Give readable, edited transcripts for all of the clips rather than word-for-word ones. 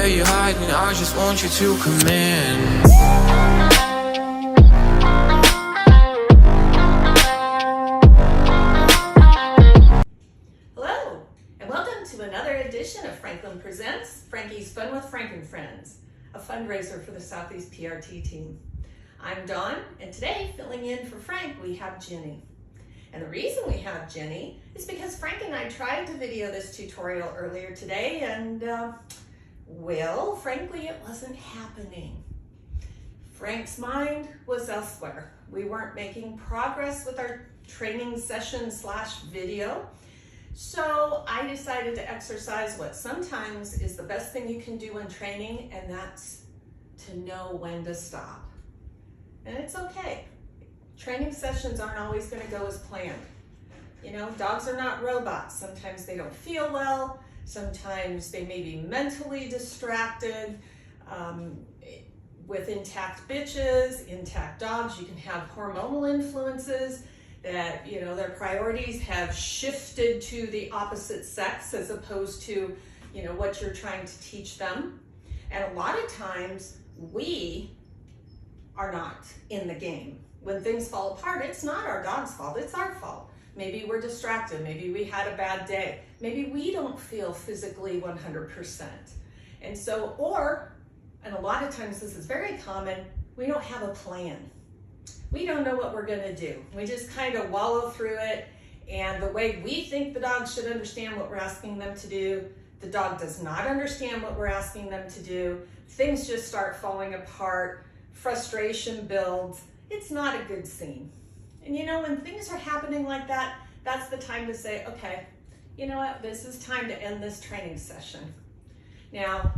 where you're hiding, I just want you to come in. Hello, and welcome to another edition of Franklin Presents Frankie's Fun with Frank and Friends, a fundraiser for the Southeast PRT team. I'm Dawn, and today, filling in for Frank, we have Jenny. And the reason we have Jenny is because Frank and I tried to video this tutorial earlier today, and well, frankly, it wasn't happening. Frank's mind was elsewhere. We weren't making progress with our training session / video. So I decided to exercise what sometimes is the best thing you can do in training, and that's to know when to stop. And it's okay. Training sessions aren't always going to go as planned. You know, dogs are not robots. Sometimes they don't feel well. Sometimes they may be mentally distracted. With intact bitches, intact dogs, you can have hormonal influences that, you know, their priorities have shifted to the opposite sex as opposed to, you know, what you're trying to teach them. And a lot of times we are not in the game. When things fall apart, it's not our dog's fault, it's our fault. Maybe we're distracted, maybe we had a bad day, maybe we don't feel physically 100%. And so, and a lot of times this is very common, we don't have a plan. We don't know what we're gonna do. We just kind of wallow through it, and the way we think the dog should understand what we're asking them to do, the dog does not understand what we're asking them to do. Things just start falling apart, frustration builds. It's not a good scene. And you know, when things are happening like that, that's the time to say, okay, you know what, this is time to end this training session. Now,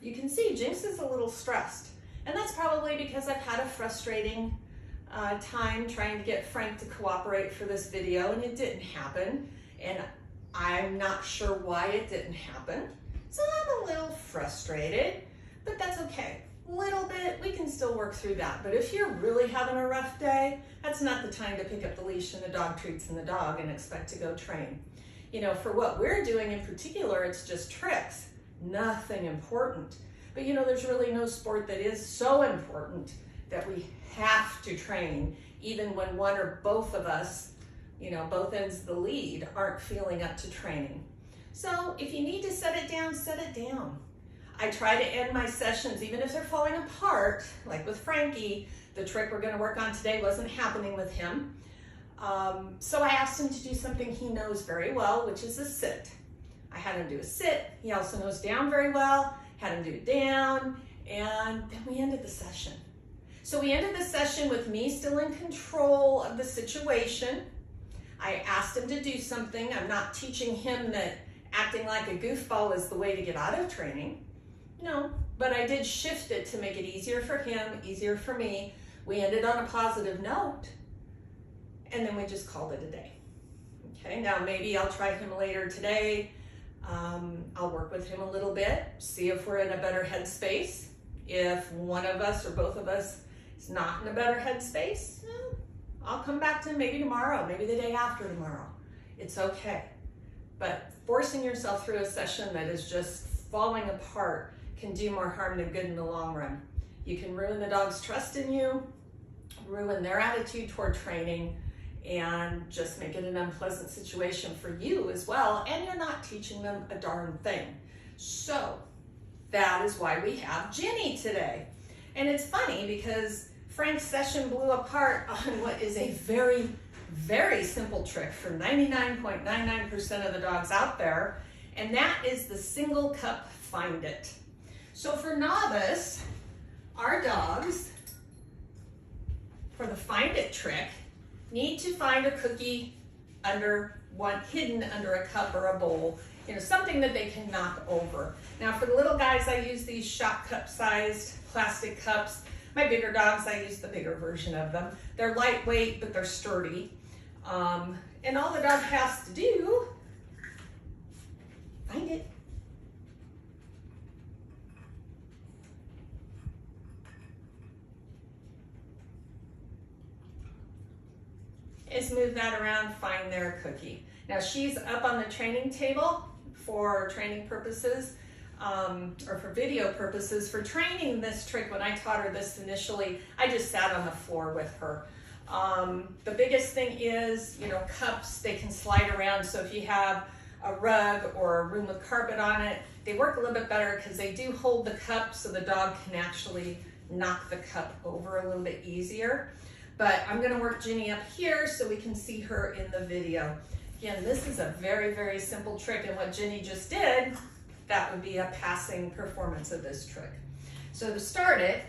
you can see Jinx is a little stressed, and that's probably because I've had a frustrating time trying to get Frank to cooperate for this video, and it didn't happen, and I'm not sure why it didn't happen. So I'm a little frustrated, but that's okay. Little bit, we can still work through that. But if you're really having a rough day, that's not the time to pick up the leash and the dog treats and the dog and expect to go train. You know, for what we're doing in particular, it's just tricks, nothing important. But you know, there's really no sport that is so important that we have to train, even when one or both of us, you know, both ends of the lead aren't feeling up to training. So if you need to set it down, set it down. I try to end my sessions, even if they're falling apart, like with Frankie. The trick we're gonna work on today wasn't happening with him. So I asked him to do something he knows very well, which is a sit. I had him do a sit. He also knows down very well, had him do down, and then we ended the session. So we ended the session with me still in control of the situation. I asked him to do something. I'm not teaching him that acting like a goofball is the way to get out of training. No, but I did shift it to make it easier for him, easier for me. We ended on a positive note, and then we just called it a day. Okay, now maybe I'll try him later today. I'll work with him a little bit, see if we're in a better headspace. If one of us or both of us is not in a better headspace, I'll come back to him maybe tomorrow, maybe the day after tomorrow. It's okay. But forcing yourself through a session that is just falling apart can do more harm than good in the long run. You can ruin the dog's trust in you, ruin their attitude toward training, and just make it an unpleasant situation for you as well, and you're not teaching them a darn thing. So that is why we have Jenny today. And it's funny because Frank's session blew apart on what is a very, very simple trick for 99.99% of the dogs out there, and that is the single cup find it. So for novice, our dogs, for the find it trick, need to find a cookie hidden under a cup or a bowl, you know, something that they can knock over. Now for the little guys, I use these shot cup sized plastic cups. My bigger dogs, I use the bigger version of them. They're lightweight, but they're sturdy. And all the dog has to do, find it. Is move that around, find their cookie. Now she's up on the training table for training purposes. or for video purposes. For training this trick, when I taught her this initially, I just sat on the floor with her. The biggest thing is, you know, cups, they can slide around. So if you have a rug or a room with carpet on it, they work a little bit better because they do hold the cup so the dog can actually knock the cup over a little bit easier. But I'm gonna work Ginny up here so we can see her in the video. Again, this is a very, very simple trick, and what Ginny just did, that would be a passing performance of this trick. So to start it,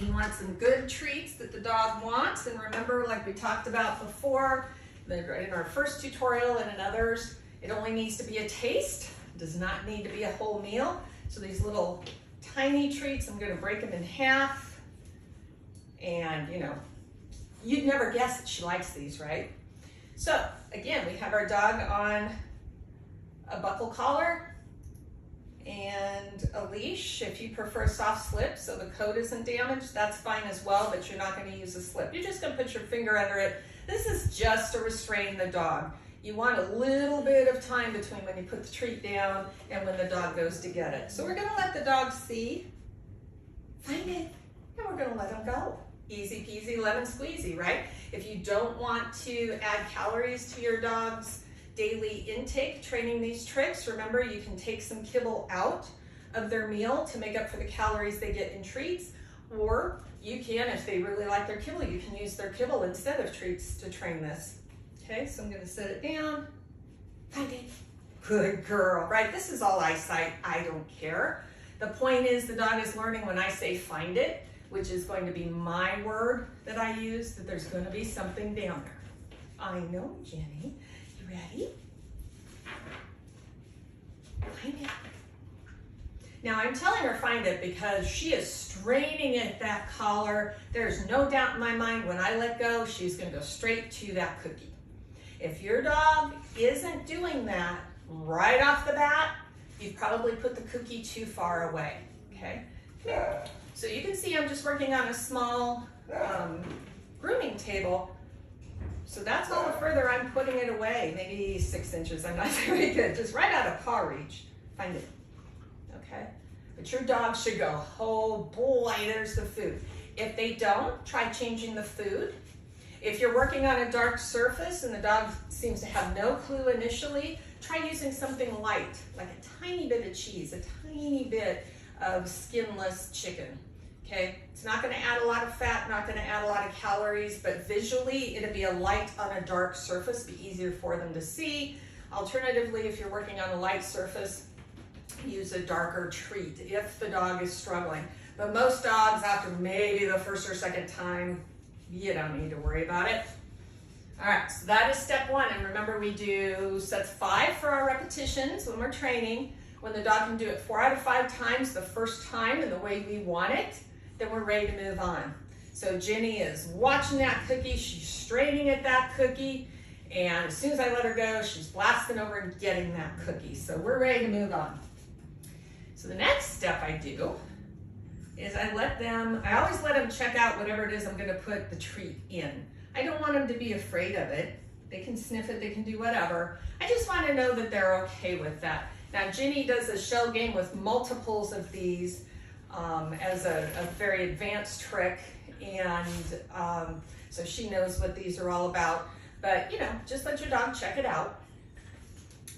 you want some good treats that the dog wants, and remember, like we talked about before, in our first tutorial and in others, it only needs to be a taste, does not need to be a whole meal. So these little tiny treats, I'm gonna break them in half, and you know, you'd never guess that she likes these, right? So again, we have our dog on a buckle collar and a leash. If you prefer soft slip so the coat isn't damaged, that's fine as well, but you're not gonna use a slip. You're just gonna put your finger under it. This is just to restrain the dog. You want a little bit of time between when you put the treat down and when the dog goes to get it. So we're gonna let the dog see, find it, and we're gonna let him go. Easy peasy, lemon squeezy, right? If you don't want to add calories to your dog's daily intake training these tricks, remember you can take some kibble out of their meal to make up for the calories they get in treats, or you can, if they really like their kibble, you can use their kibble instead of treats to train this. Okay, so I'm gonna set it down. Find it. Good girl, right? This is all eyesight, I don't care. The point is the dog is learning when I say find it, which is going to be my word that I use, that there's gonna be something down there. I know, Jenny. You ready? Find it. Now I'm telling her find it because she is straining at that collar. There's no doubt in my mind when I let go, she's gonna go straight to that cookie. If your dog isn't doing that right off the bat, you've probably put the cookie too far away, okay? So you can see I'm just working on a small grooming table. So that's all the further I'm putting it away, maybe 6 inches. I'm not very good, just right out of paw reach. Find it, okay? But your dog should go, oh boy, there's the food. If they don't, try changing the food. If you're working on a dark surface and the dog seems to have no clue initially, try using something light, like a tiny bit of cheese, a tiny bit of skinless chicken, okay? It's not gonna add a lot of fat, not gonna add a lot of calories, but visually it'll be a light on a dark surface, be easier for them to see. Alternatively, if you're working on a light surface, use a darker treat if the dog is struggling. But most dogs, after maybe the first or second time, you don't need to worry about it. All right, so that is step one. And remember, we do sets 5 for our repetitions when we're training. When the dog can do it 4 out of 5 times the first time in the way we want it, then we're ready to move on. So Ginny is watching that cookie, she's straining at that cookie, and as soon as I let her go, she's blasting over and getting that cookie. So we're ready to move on. So the next step I do is I always let them check out whatever it is I'm gonna put the treat in. I don't want them to be afraid of it. They can sniff it, they can do whatever. I just wanna know that they're okay with that. Now Ginny does a shell game with multiples of these as a very advanced trick, and so she knows what these are all about. But you know, just let your dog check it out.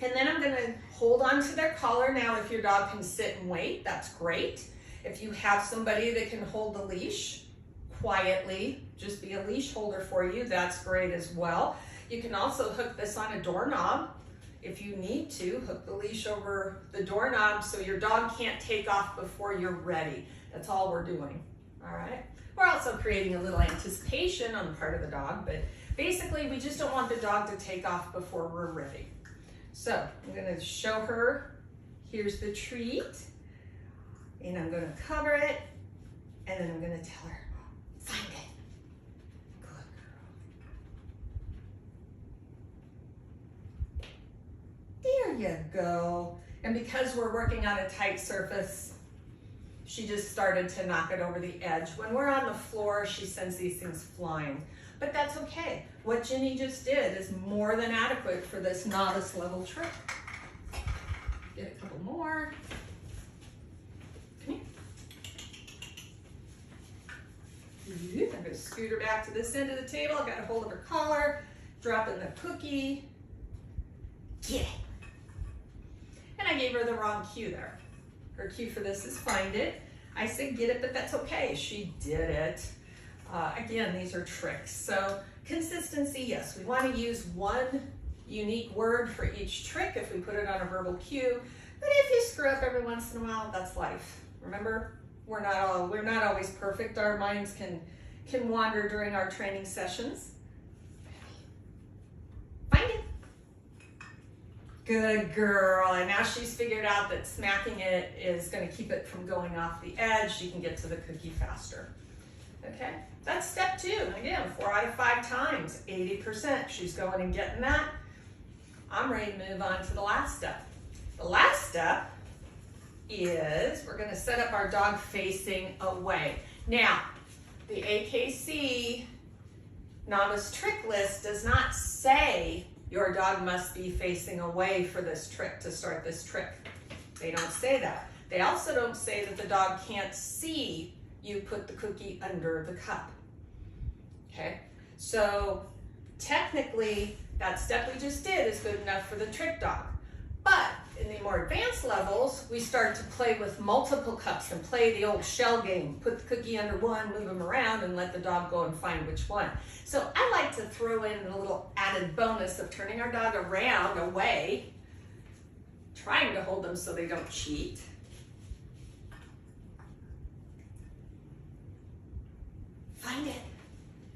And then I'm gonna hold on to their collar. Now if your dog can sit and wait, that's great. If you have somebody that can hold the leash quietly, just be a leash holder for you, that's great as well. You can also hook this on a doorknob if you need to. Hook the leash over the doorknob so your dog can't take off before you're ready. That's all we're doing, all right? We're also creating a little anticipation on the part of the dog, but basically we just don't want the dog to take off before we're ready. So I'm gonna show her, here's the treat, and I'm gonna cover it, and then I'm gonna tell her, find it. Good girl. There you go. And because we're working on a tight surface, she just started to knock it over the edge. When we're on the floor, she sends these things flying. But that's okay. What Ginny just did is more than adequate for this novice level trick. Get a couple more. I'm going to scoot her back to this end of the table. I got a hold of her collar, dropping the cookie. Get it. And I gave her the wrong cue there. Her cue for this is find it. I said get it, but that's okay. She did it. Again, these are tricks. So consistency, yes, we want to use one unique word for each trick if we put it on a verbal cue. But if you screw up every once in a while, that's life. Remember, we're not always perfect. Our minds can wander during our training sessions. Find it. Good girl. And now she's figured out that smacking it is going to keep it from going off the edge. She can get to the cookie faster. Okay, that's step 2. Again, 4 out of 5 times, 80%. She's going and getting that. I'm ready to move on to the last step. The last step is we're going to set up our dog facing away. Now, the AKC Novice trick list does not say your dog must be facing away for this trick to start this trick. They don't say that. They also don't say that the dog can't see you put the cookie under the cup. Okay, so technically that step we just did is good enough for the trick dog. But in the more advanced levels, we start to play with multiple cups and play the old shell game. Put the cookie under one, move them around, and let the dog go and find which one. So I like to throw in a little added bonus of turning our dog around, away, trying to hold them so they don't cheat. Find it.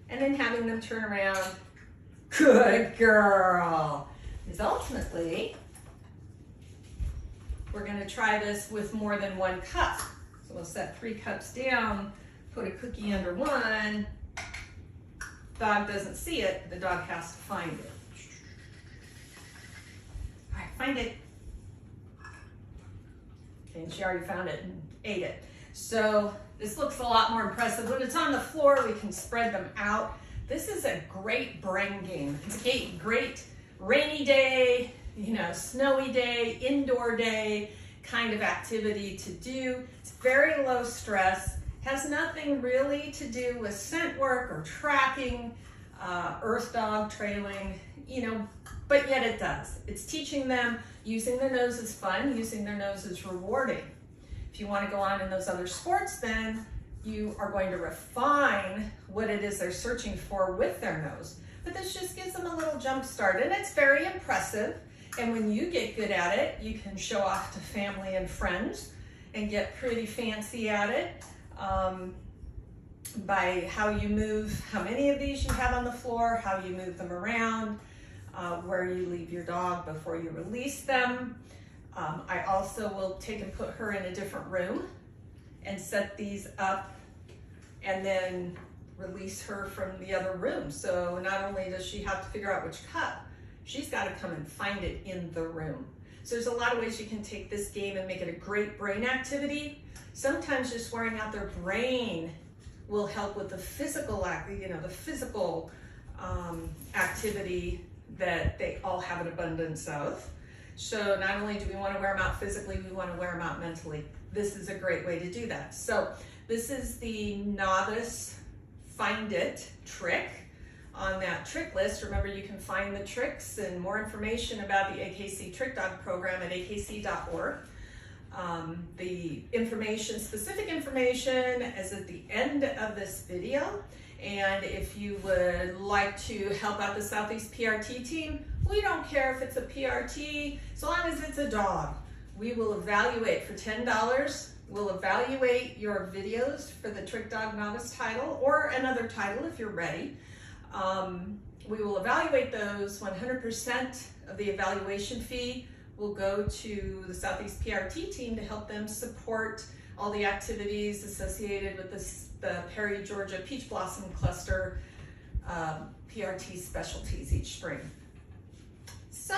And then having them turn around. Good girl. Because ultimately, we're going to try this with more than one cup. So we'll set 3 cups down, put a cookie under one. Dog doesn't see it, the dog has to find it. All right, find it. Okay, and she already found it and ate it. So this looks a lot more impressive. When it's on the floor, we can spread them out. This is a great brain game. It's a great rainy day, snowy day, indoor day kind of activity to do. It's very low stress, has nothing really to do with scent work or tracking, earth dog trailing, but yet it does. It's teaching them using their nose is fun, using their nose is rewarding. If you want to go on in those other sports, then you are going to refine what it is they're searching for with their nose. But this just gives them a little jump start, and it's very impressive. And when you get good at it, you can show off to family and friends and get pretty fancy at it by how you move, how many of these you have on the floor, how you move them around, where you leave your dog before you release them. I also will take and put her in a different room and set these up and then release her from the other room. So not only does she have to figure out which cup, she's got to come and find it in the room. So there's a lot of ways you can take this game and make it a great brain activity. Sometimes just wearing out their brain will help with the physical activity that they all have an abundance of. So not only do we want to wear them out physically, we want to wear them out mentally. This is a great way to do that. So this is the novice find it trick on that trick list. Remember, you can find the tricks and more information about the AKC Trick Dog program at akc.org. The specific information is at the end of this video. And if you would like to help out the Southeast PRT team, we don't care if it's a PRT, so long as it's a dog. We will evaluate for $10. We'll evaluate your videos for the Trick Dog Novice title or another title if you're ready. We will evaluate those. 100% of the evaluation fee will go to the Southeast PRT team to help them support all the activities associated with the Perry, Georgia Peach Blossom Cluster PRT specialties each spring. So,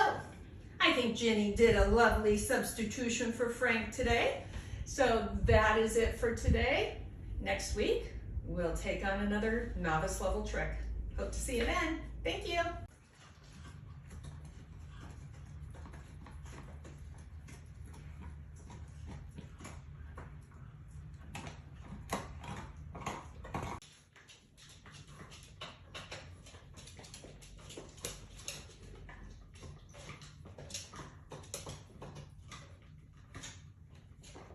I think Jenny did a lovely substitution for Frank today. So that is it for today. Next week, we'll take on another novice level trick. Hope to see you then. Thank you.